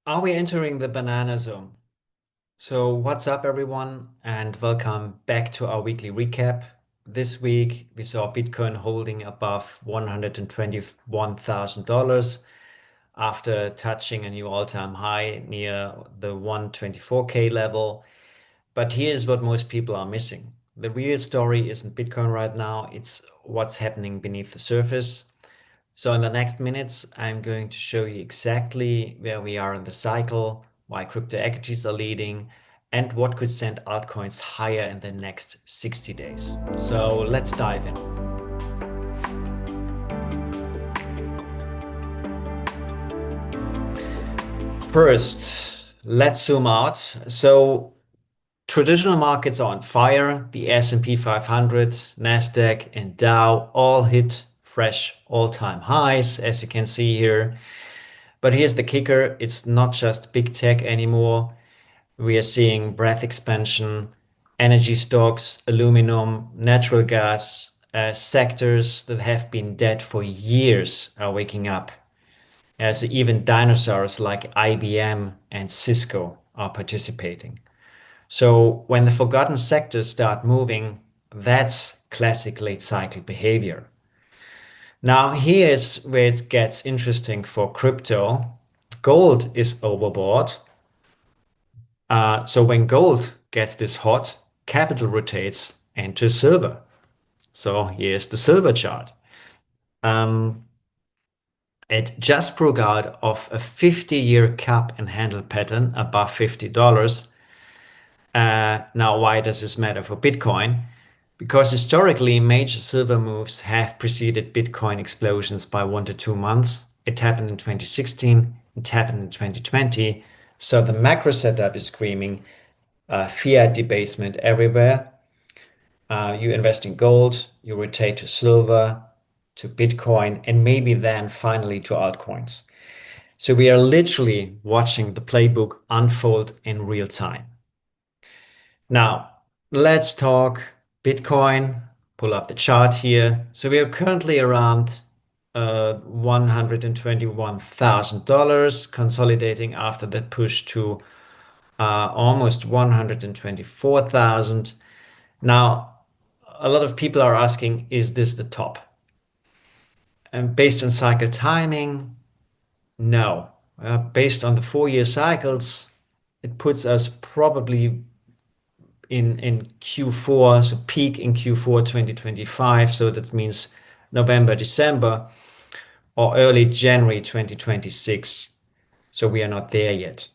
Are we entering the banana zone? So, what's up, everyone, and welcome back to our weekly recap. This week, we saw Bitcoin holding above $121,000 after touching a new all-time high near the 124K level. But here's what most people are missing. The real story isn't Bitcoin right now, it's what's happening beneath the surface. So in the next minutes, I'm going to show you exactly where we are in the cycle, why crypto equities are leading, and what could send altcoins higher in the next 60 days. So let's dive in. First, let's zoom out. So traditional markets are on fire. The S&P 500, Nasdaq, and Dow all hit fresh all-time highs, as you can see here. But here's the kicker, it's not just big tech anymore. We are seeing breadth expansion, energy stocks, aluminum, natural gas, sectors that have been dead for years are waking up. As even dinosaurs like IBM and Cisco are participating. So when the forgotten sectors start moving, that's classic late cycle behavior. Now, here's where it gets interesting for crypto. Gold is overbought. So when gold gets this hot, capital rotates into silver. So here's the silver chart. Um, it just broke out of a 50-year cup and handle pattern above $50. Now, why does this matter for Bitcoin? Because historically, major silver moves have preceded Bitcoin explosions by 1 to 2 months. It happened in 2016, it happened in 2020. So the macro setup is screaming fiat debasement everywhere. You invest in gold, you rotate to silver, to Bitcoin, and maybe then finally to altcoins. So we are literally watching the playbook unfold in real time. Now, let's talk Bitcoin. Pull up the chart here. So we are currently around $121,000, consolidating after that push to almost 124,000. Now, a lot of people are asking, is this the top? And based on cycle timing, no. Based on the 4-year cycles, it puts us probably in Q4, so peak in Q4 2025. So that means November, December, or early January 2026. So we are not there yet.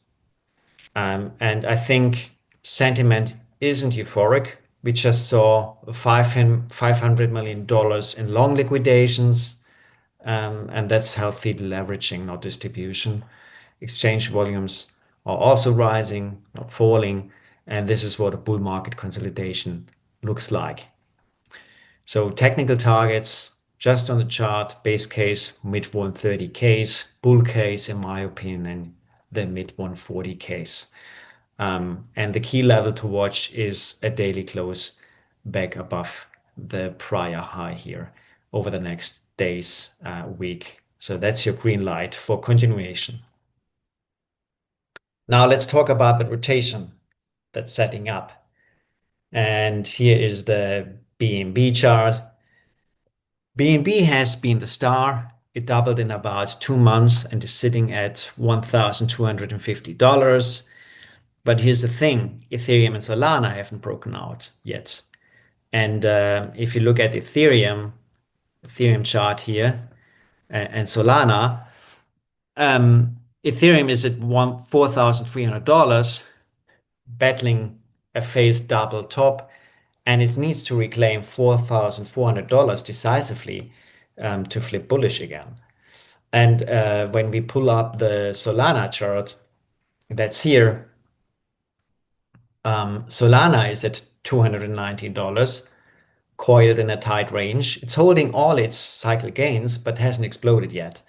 And I think sentiment isn't euphoric. We just saw $500 million in long liquidations, and that's healthy leveraging, not distribution. Exchange volumes are also rising, not falling, and this is what a bull market consolidation looks like. So technical targets, just on the chart, base case, mid 130 case, bull case, in my opinion, the mid 140 case. And the key level to watch is a daily close back above the prior high here over the next days, week. So that's your green light for continuation. Now let's talk about the rotation that's setting up. And here is the BNB chart. BNB has been the star. It doubled in about 2 months and is sitting at $1,250. But here's the thing, Ethereum and Solana haven't broken out yet. And if you look at Ethereum chart here, and Solana, Ethereum is at $4,300, battling a failed double top, and it needs to reclaim $4,400 decisively to flip bullish again. And when we pull up the Solana chart, that's here, Solana is at $219, coiled in a tight range. It's holding all its cycle gains, but hasn't exploded yet.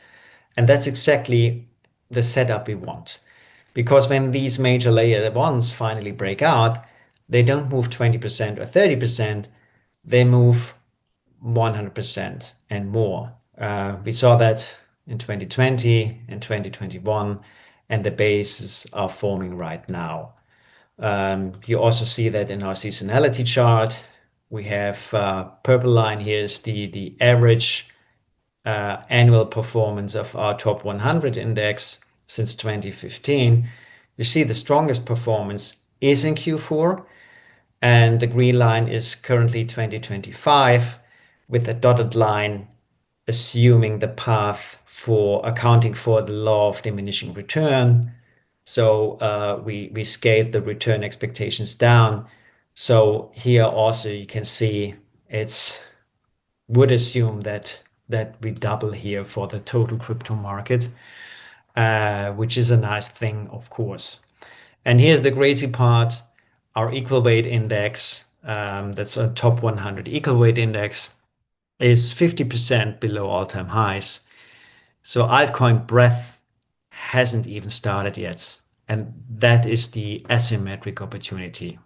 And that's exactly the setup we want. Because when these major layer ones finally break out, they don't move 20% or 30%, they move 100% and more. We saw that in 2020 and 2021, and the bases are forming right now. You also see that in our seasonality chart. We have purple line here is the average annual performance of our top 100 index since 2015. You see the strongest performance is in Q4, and the green line is currently 2025, with the dotted line assuming the path for accounting for the law of diminishing return. So we scaled the return expectations down. So here also you can see it's would assume that we double here for the total crypto market, which is a nice thing, of course. And here's the crazy part: our equal weight index, that's a top 100 equal weight index, is 50% below all-time highs. So altcoin breath hasn't even started yet. And that is the asymmetric opportunity.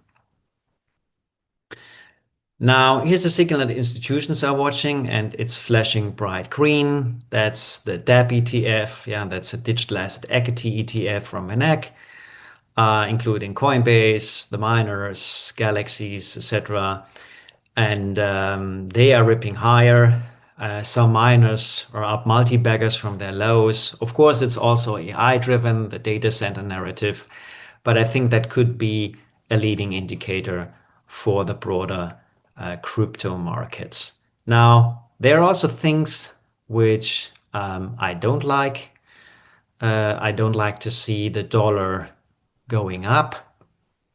Now, here's a signal that institutions are watching, and it's flashing bright green. That's the DAB ETF. Yeah, that's a digital asset equity ETF from Enac, including Coinbase, the miners, Galaxies, etc. And they are ripping higher. Some miners are up multi-baggers from their lows. Of course, it's also AI-driven, the data center narrative, but I think that could be a leading indicator for the broader crypto markets. Now, there are also things which I don't like. I don't like to see the dollar going up.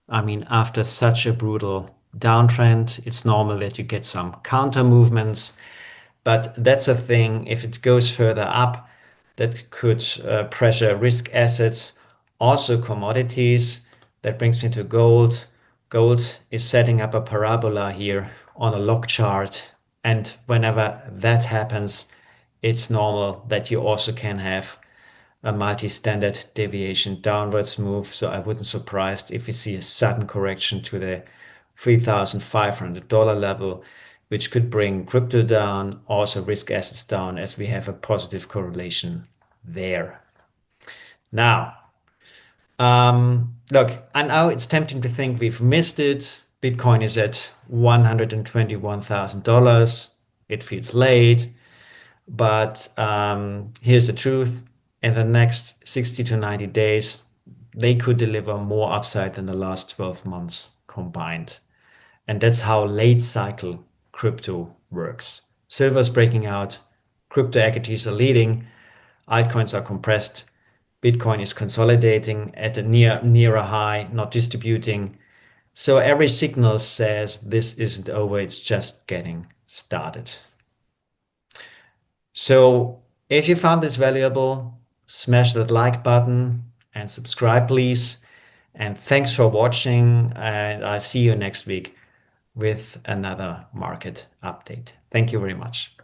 I mean, after such a brutal downtrend, it's normal that you get some counter movements. But that's a thing, if it goes further up, that could pressure risk assets, also commodities. That brings me to gold. Gold is setting up a parabola here on a log chart. And whenever that happens, it's normal that you also can have a multi-standard deviation downwards move. So I wouldn't surprised if we see a sudden correction to the $3,500 level, which could bring crypto down, also risk assets down, as we have a positive correlation there. Now, look, I know it's tempting to think we've missed it. Bitcoin is at $121,000. It feels late. But here's the truth. In the next 60 to 90 days, they could deliver more upside than the last 12 months combined. And that's how late cycle crypto works. Silver's breaking out, crypto equities are leading, altcoins are compressed, Bitcoin is consolidating at a near a high, not distributing. So every signal says this isn't over, it's just getting started. So if you found this valuable, smash that like button and subscribe, please. And thanks for watching. And I'll see you next week with another market update. Thank you very much.